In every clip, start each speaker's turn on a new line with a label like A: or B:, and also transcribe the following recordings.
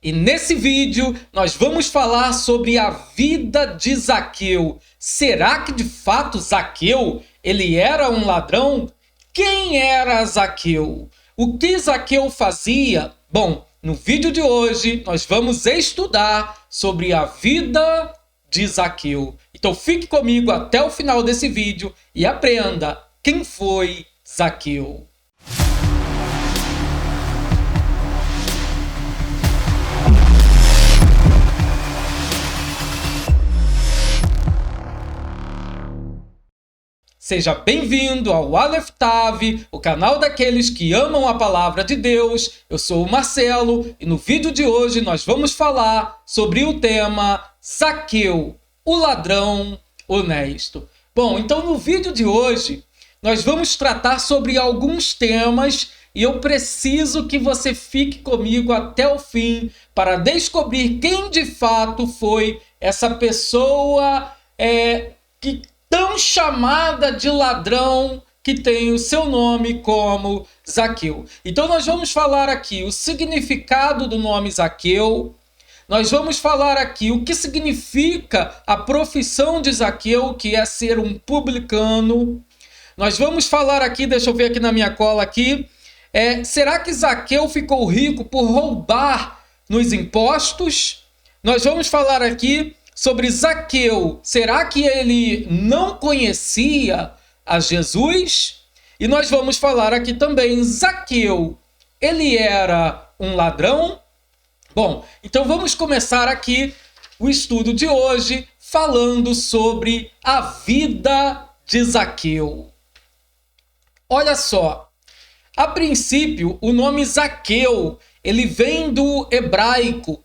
A: E nesse vídeo nós vamos falar sobre a vida de Zaqueu. Será que de fato Zaqueu ele era um ladrão? Quem era Zaqueu? O que Zaqueu fazia? Bom, no vídeo de hoje nós vamos estudar sobre a vida de Zaqueu. Então fique comigo até o final desse vídeo e aprenda quem foi Zaqueu. Seja bem-vindo ao Aleph Tav, o canal daqueles que amam a palavra de Deus. Eu sou o Marcelo e no vídeo de hoje nós vamos falar sobre o tema Zaqueu, o ladrão honesto. Bom, então no vídeo de hoje nós vamos tratar sobre alguns temas e eu preciso que você fique comigo até o fim para descobrir quem de fato foi essa pessoa que tão chamada de ladrão que tem o seu nome como Zaqueu. Então nós vamos falar aqui o significado do nome Zaqueu, nós vamos falar aqui o que significa a profissão de Zaqueu, que é ser um publicano. Nós vamos falar aqui, deixa eu ver aqui na minha cola aqui, será que Zaqueu ficou rico por roubar nos impostos? Nós vamos falar aqui sobre Zaqueu, será que ele não conhecia a Jesus? E nós vamos falar aqui também, Zaqueu, ele era um ladrão? Bom, então vamos começar aqui o estudo de hoje falando sobre a vida de Zaqueu. Olha só, a princípio o nome Zaqueu, ele vem do hebraico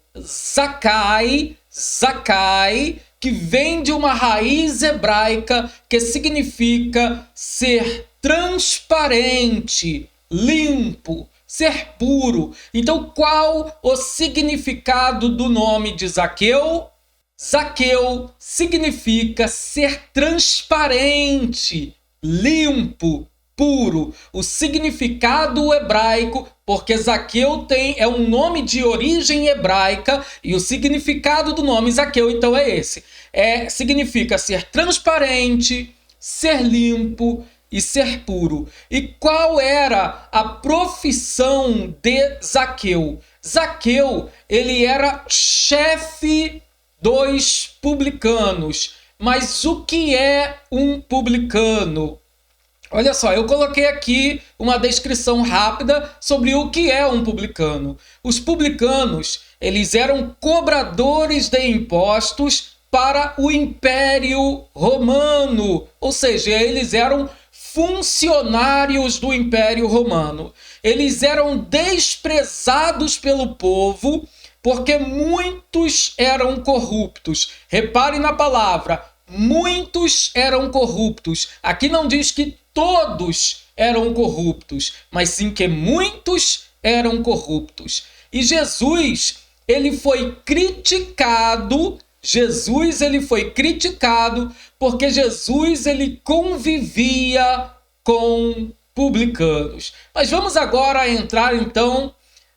A: Zakai, que vem de uma raiz hebraica que significa ser transparente, limpo, ser puro. Então, qual o significado do nome de Zaqueu? Zaqueu significa ser transparente, limpo, puro. O significado hebraico, porque Zaqueu é um nome de origem hebraica e o significado do nome Zaqueu então é esse. Significa ser transparente, ser limpo e ser puro. E qual era a profissão de Zaqueu? Zaqueu, ele era chefe dos publicanos. Mas o que é um publicano? Olha só, eu coloquei aqui uma descrição rápida sobre o que é um publicano. Os publicanos, eles eram cobradores de impostos para o Império Romano. Ou seja, eles eram funcionários do Império Romano. Eles eram desprezados pelo povo porque muitos eram corruptos. Repare na palavra, muitos eram corruptos. Aqui não diz que todos eram corruptos, mas sim que muitos eram corruptos. E Jesus, ele foi criticado. Porque Jesus, ele convivia com publicanos. Mas vamos agora entrar então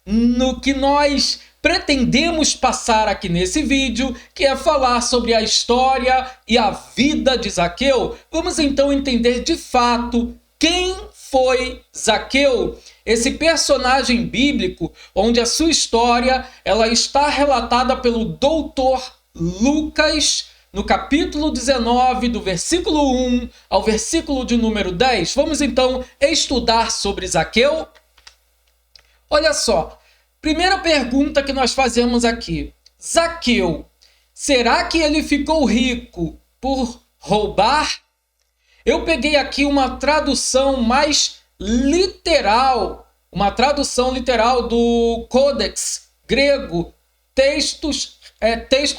A: no que nós pretendemos passar aqui nesse vídeo, que é falar sobre a história e a vida de Zaqueu. Vamos então entender de fato quem foi Zaqueu, esse personagem bíblico, onde a sua história ela está relatada pelo doutor Lucas, no capítulo 19, do versículo 1 ao versículo de número 10. Vamos então estudar sobre Zaqueu? Olha só, primeira pergunta que nós fazemos aqui. Zaqueu, será que ele ficou rico por roubar? Eu peguei aqui uma tradução mais literal, uma tradução literal do Codex grego, textos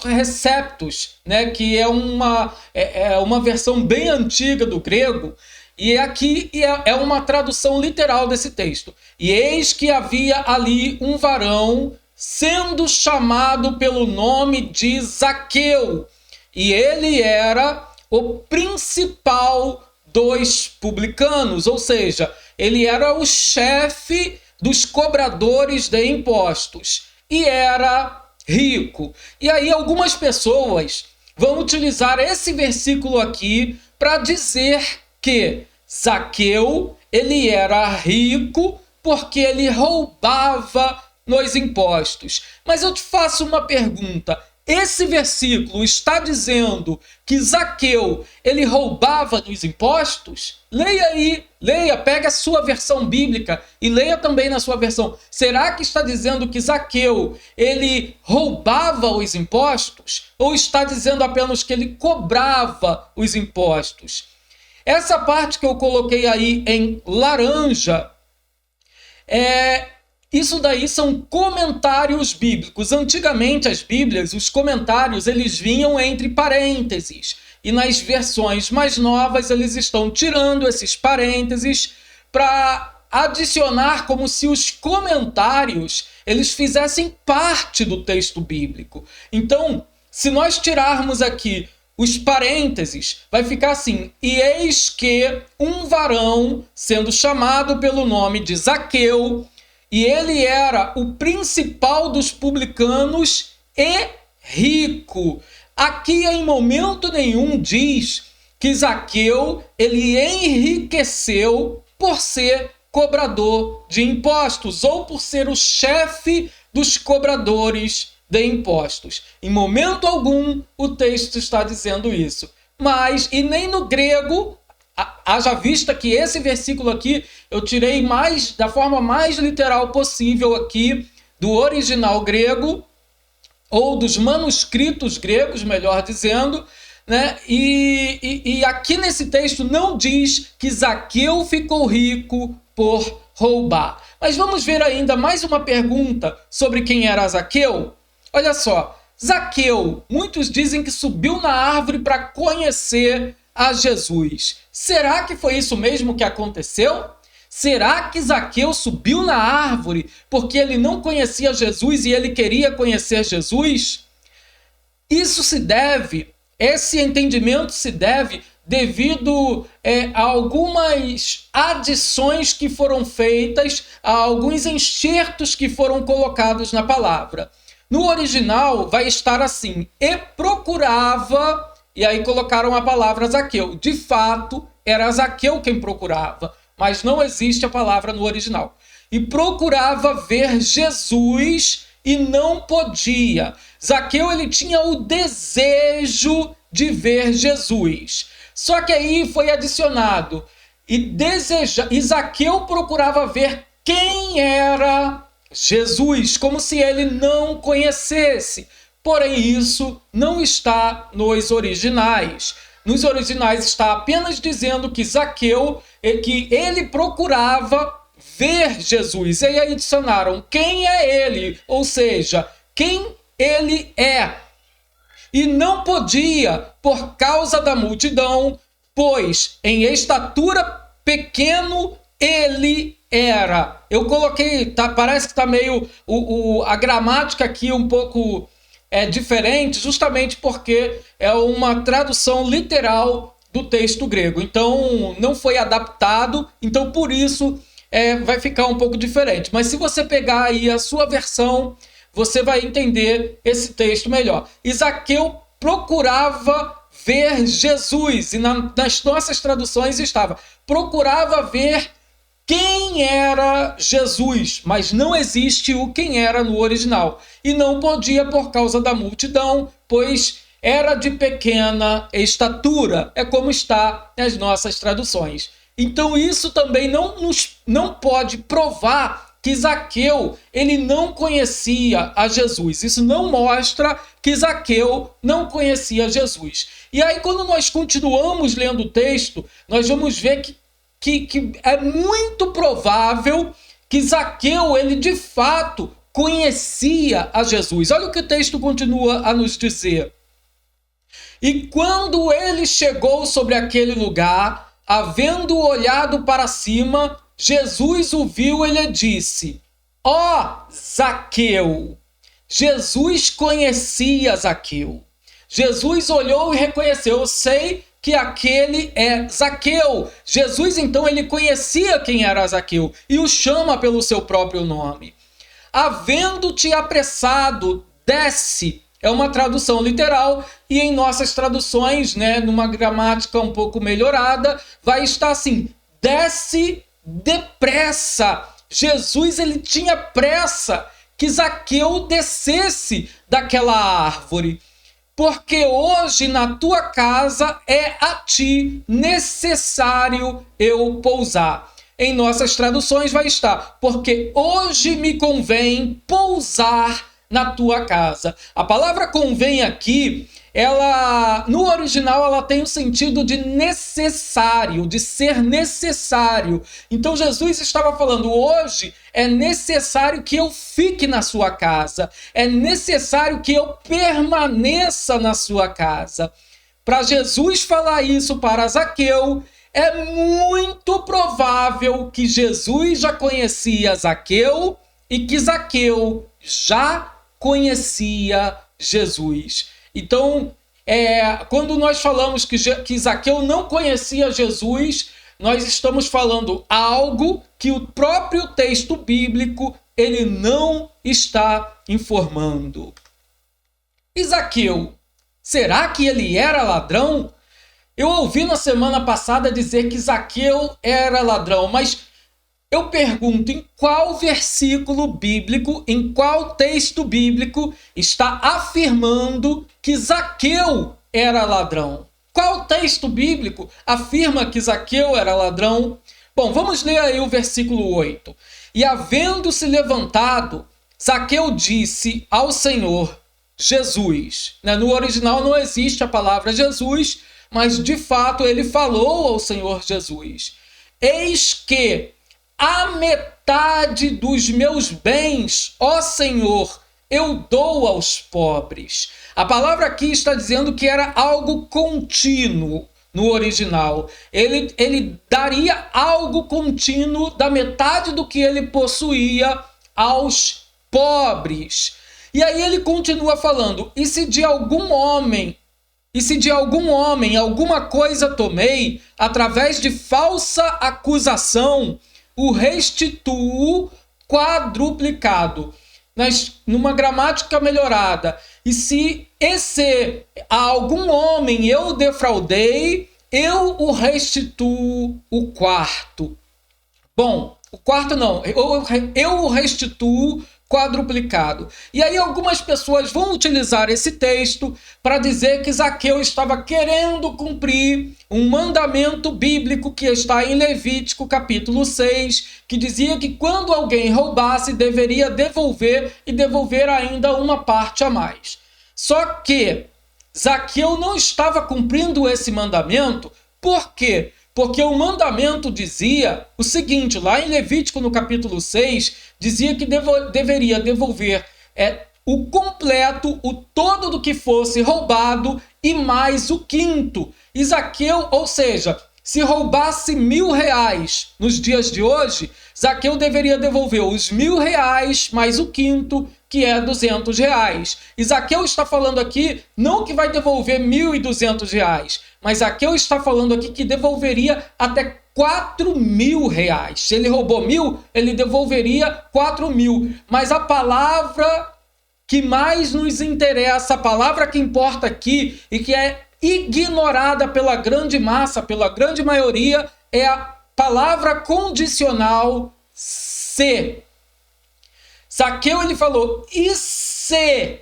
A: receptus, né, que é uma versão bem antiga do grego. E aqui é uma tradução literal desse texto. E eis que havia ali um varão sendo chamado pelo nome de Zaqueu. E ele era o principal dos publicanos, ou seja, ele era o chefe dos cobradores de impostos. e era rico. E aí algumas pessoas vão utilizar esse versículo aqui para dizer que Zaqueu, ele era rico porque ele roubava nos impostos. Mas eu te faço uma pergunta. Esse versículo está dizendo que Zaqueu, ele roubava nos impostos? Leia aí, leia, pega a sua versão bíblica e leia também na sua versão. Será que está dizendo que Zaqueu, ele roubava os impostos? Ou está dizendo apenas que ele cobrava os impostos? Essa parte que eu coloquei aí em laranja, isso daí são comentários bíblicos. Antigamente, as Bíblias, os comentários, eles vinham entre parênteses. E nas versões mais novas, eles estão tirando esses parênteses para adicionar como se os comentários, eles fizessem parte do texto bíblico. Então, se nós tirarmos aqui os parênteses, vai ficar assim: e eis que um varão, sendo chamado pelo nome de Zaqueu, e ele era o principal dos publicanos e rico. Aqui em momento nenhum diz que Zaqueu, ele enriqueceu por ser cobrador de impostos ou por ser o chefe dos cobradores de impostos. Em momento algum o texto está dizendo isso. Mas, e nem no grego, haja vista que esse versículo aqui eu tirei da forma mais literal possível aqui do original grego, ou dos manuscritos gregos, melhor dizendo, né? E aqui nesse texto não diz que Zaqueu ficou rico por roubar. Mas vamos ver ainda mais uma pergunta sobre quem era Zaqueu. Olha só, Zaqueu, muitos dizem que subiu na árvore para conhecer a Jesus. Será que foi isso mesmo que aconteceu? Será que Zaqueu subiu na árvore porque ele não conhecia Jesus e ele queria conhecer Jesus? Esse entendimento se deve devido a algumas adições que foram feitas, a alguns enxertos que foram colocados na palavra. No original vai estar assim: e procurava, e aí colocaram a palavra Zaqueu. De fato, era Zaqueu quem procurava, mas não existe a palavra no original. E procurava ver Jesus e não podia. Zaqueu, ele tinha o desejo de ver Jesus. Só que aí foi adicionado: e Zaqueu procurava ver quem era Jesus, como se ele não conhecesse. Porém, isso não está nos originais. Nos originais está apenas dizendo que Zaqueu, que ele procurava ver Jesus. E aí adicionaram quem é ele, ou seja, quem ele é. E não podia por causa da multidão, pois em estatura pequeno ele era. Eu coloquei, parece que está meio a gramática aqui um pouco diferente, justamente porque é uma tradução literal do texto grego. Então não foi adaptado, então por isso vai ficar um pouco diferente. Mas se você pegar aí a sua versão, você vai entender esse texto melhor. E Zaqueu procurava ver Jesus, e nas nossas traduções estava: procurava ver quem era Jesus, mas não existe o quem era no original. E não podia por causa da multidão, pois era de pequena estatura. É como está nas nossas traduções. Então isso também não pode provar que Zaqueu, ele não conhecia a Jesus. Isso não mostra que Zaqueu não conhecia Jesus. E aí, quando nós continuamos lendo o texto, nós vamos ver que é muito provável que Zaqueu, ele de fato conhecia a Jesus. Olha o que o texto continua a nos dizer. E quando ele chegou sobre aquele lugar, havendo olhado para cima, Jesus o viu e lhe disse: ó Zaqueu! Jesus conhecia Zaqueu. Jesus olhou e reconheceu: eu sei que aquele é Zaqueu. Jesus, então, ele conhecia quem era Zaqueu e o chama pelo seu próprio nome. havendo-te apressado, desce. É uma tradução literal e em nossas traduções, numa gramática um pouco melhorada, vai estar assim: desce depressa. Jesus, ele tinha pressa que Zaqueu descesse daquela árvore, porque hoje na tua casa é a ti necessário eu pousar. Em nossas traduções vai estar: porque hoje me convém pousar na tua casa. A palavra convém aqui, no original, ela tem o sentido de necessário, de ser necessário. Então Jesus estava falando: hoje é necessário que eu fique na sua casa, é necessário que eu permaneça na sua casa. Para Jesus falar isso para Zaqueu, é muito provável que Jesus já conhecia Zaqueu e que Zaqueu já conhecia Jesus. Então, quando nós falamos que Zaqueu não conhecia Jesus, nós estamos falando algo que o próprio texto bíblico ele não está informando. E Zaqueu, será que ele era ladrão? Eu ouvi na semana passada dizer que Zaqueu era ladrão, mas eu pergunto: em qual versículo bíblico, em qual texto bíblico está afirmando que Zaqueu era ladrão? Qual texto bíblico afirma que Zaqueu era ladrão? Bom, vamos ler aí o versículo 8. E havendo-se levantado, Zaqueu disse ao Senhor Jesus. No original não existe a palavra Jesus, mas de fato ele falou ao Senhor Jesus: eis que a metade dos meus bens, ó Senhor, eu dou aos pobres. A palavra aqui está dizendo que era algo contínuo no original. Ele daria algo contínuo da metade do que ele possuía aos pobres. E aí ele continua falando: e se de algum homem alguma coisa tomei, através de falsa acusação, o restituo quadruplicado. Numa gramática melhorada: e se a algum homem eu defraudei, eu o restituo o quarto. Bom, o quarto não, eu o restituo quadruplicado. E aí algumas pessoas vão utilizar esse texto para dizer que Zaqueu estava querendo cumprir um mandamento bíblico que está em Levítico capítulo 6, que dizia que quando alguém roubasse, deveria devolver e devolver ainda uma parte a mais. Só que Zaqueu não estava cumprindo esse mandamento. Por quê? Porque o mandamento dizia o seguinte: lá em Levítico, no capítulo 6, dizia que deveria devolver o completo, o todo do que fosse roubado e mais o quinto. E Zaqueu, ou seja, se roubasse R$1.000 nos dias de hoje, Zaqueu deveria devolver os R$1.000 mais o quinto, que é R$200. E Zaqueu está falando aqui não que vai devolver R$1.200, mas Zaqueu está falando aqui que devolveria até R$4.000. Se ele roubou 1.000, ele devolveria 4.000. Mas a palavra que mais nos interessa, a palavra que importa aqui e que é ignorada pela grande massa, pela grande maioria, é a palavra condicional se. Zaqueu, ele falou: e se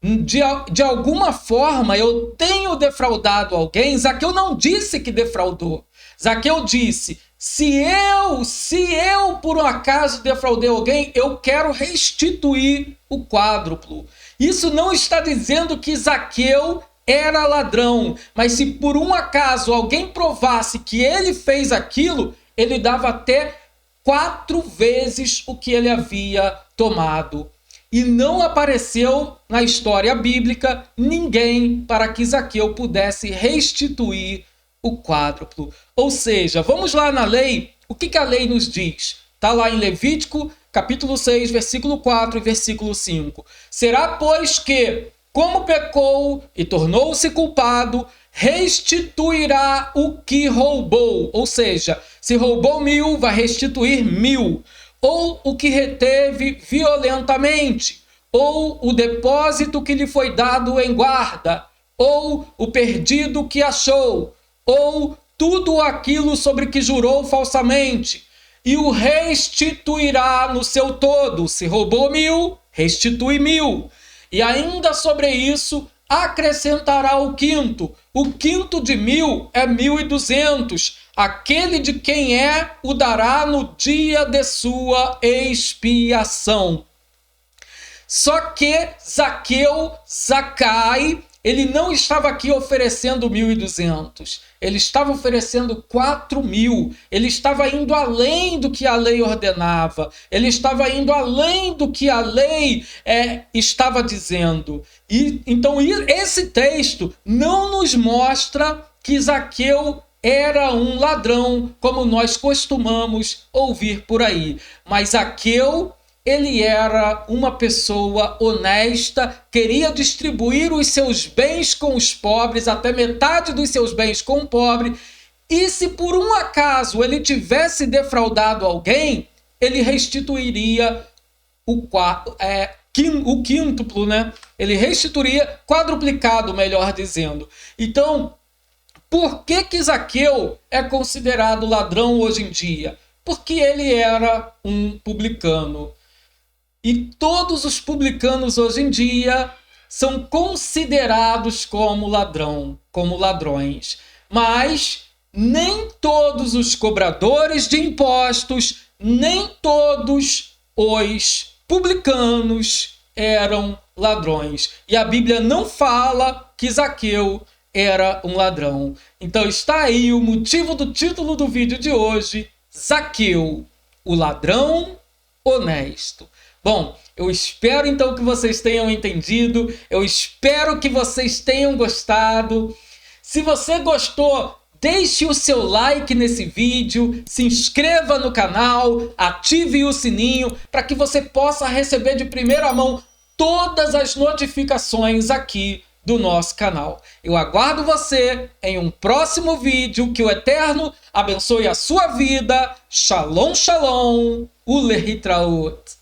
A: de alguma forma eu tenho defraudado alguém? Zaqueu não disse que defraudou. Zaqueu disse: se eu por um acaso defraudei alguém, eu quero restituir o quádruplo. Isso não está dizendo que Zaqueu era ladrão, mas se por um acaso alguém provasse que ele fez aquilo, ele dava até 4 vezes o que ele havia tomado. E não apareceu na história bíblica ninguém para que Zaqueu pudesse restituir o quádruplo. Ou seja, vamos lá na lei, o que a lei nos diz? Está lá em Levítico, capítulo 6, versículo 4 e versículo 5. Será, pois, que, como pecou e tornou-se culpado, restituirá o que roubou. Ou seja, se roubou 1.000, vai restituir 1.000. ou o que reteve violentamente, ou o depósito que lhe foi dado em guarda, ou o perdido que achou, ou tudo aquilo sobre que jurou falsamente, e o restituirá no seu todo. Se roubou 1.000, restitui 1.000. E ainda sobre isso acrescentará o quinto. O quinto de 1.000 é 1.200. Aquele de quem é, o dará no dia de sua expiação. Só que Zacai, ele não estava aqui oferecendo 1.200. Ele estava oferecendo 4.000. Ele estava indo além do que a lei ordenava. Ele estava indo além do que a lei estava dizendo. Então, esse texto não nos mostra que Zaqueu era um ladrão, como nós costumamos ouvir por aí. Mas Zaqueu, ele era uma pessoa honesta, queria distribuir os seus bens com os pobres, até metade dos seus bens com o pobre, e se por um acaso ele tivesse defraudado alguém, ele restituiria o quíntuplo, né? Ele restituiria quadruplicado, melhor dizendo. Então, por que Zaqueu é considerado ladrão hoje em dia? Porque ele era um publicano. E todos os publicanos hoje em dia são considerados como ladrões. Mas nem todos os cobradores de impostos, nem todos os publicanos eram ladrões. E a Bíblia não fala que Zaqueu era um ladrão. Então está aí o motivo do título do vídeo de hoje: Zaqueu, o ladrão honesto. Bom, eu espero então que vocês tenham entendido, eu espero que vocês tenham gostado. Se você gostou, deixe o seu like nesse vídeo, se inscreva no canal, ative o sininho para que você possa receber de primeira mão todas as notificações aqui do nosso canal. Eu aguardo você em um próximo vídeo. Que o Eterno abençoe a sua vida. Shalom, shalom, ulehitraot.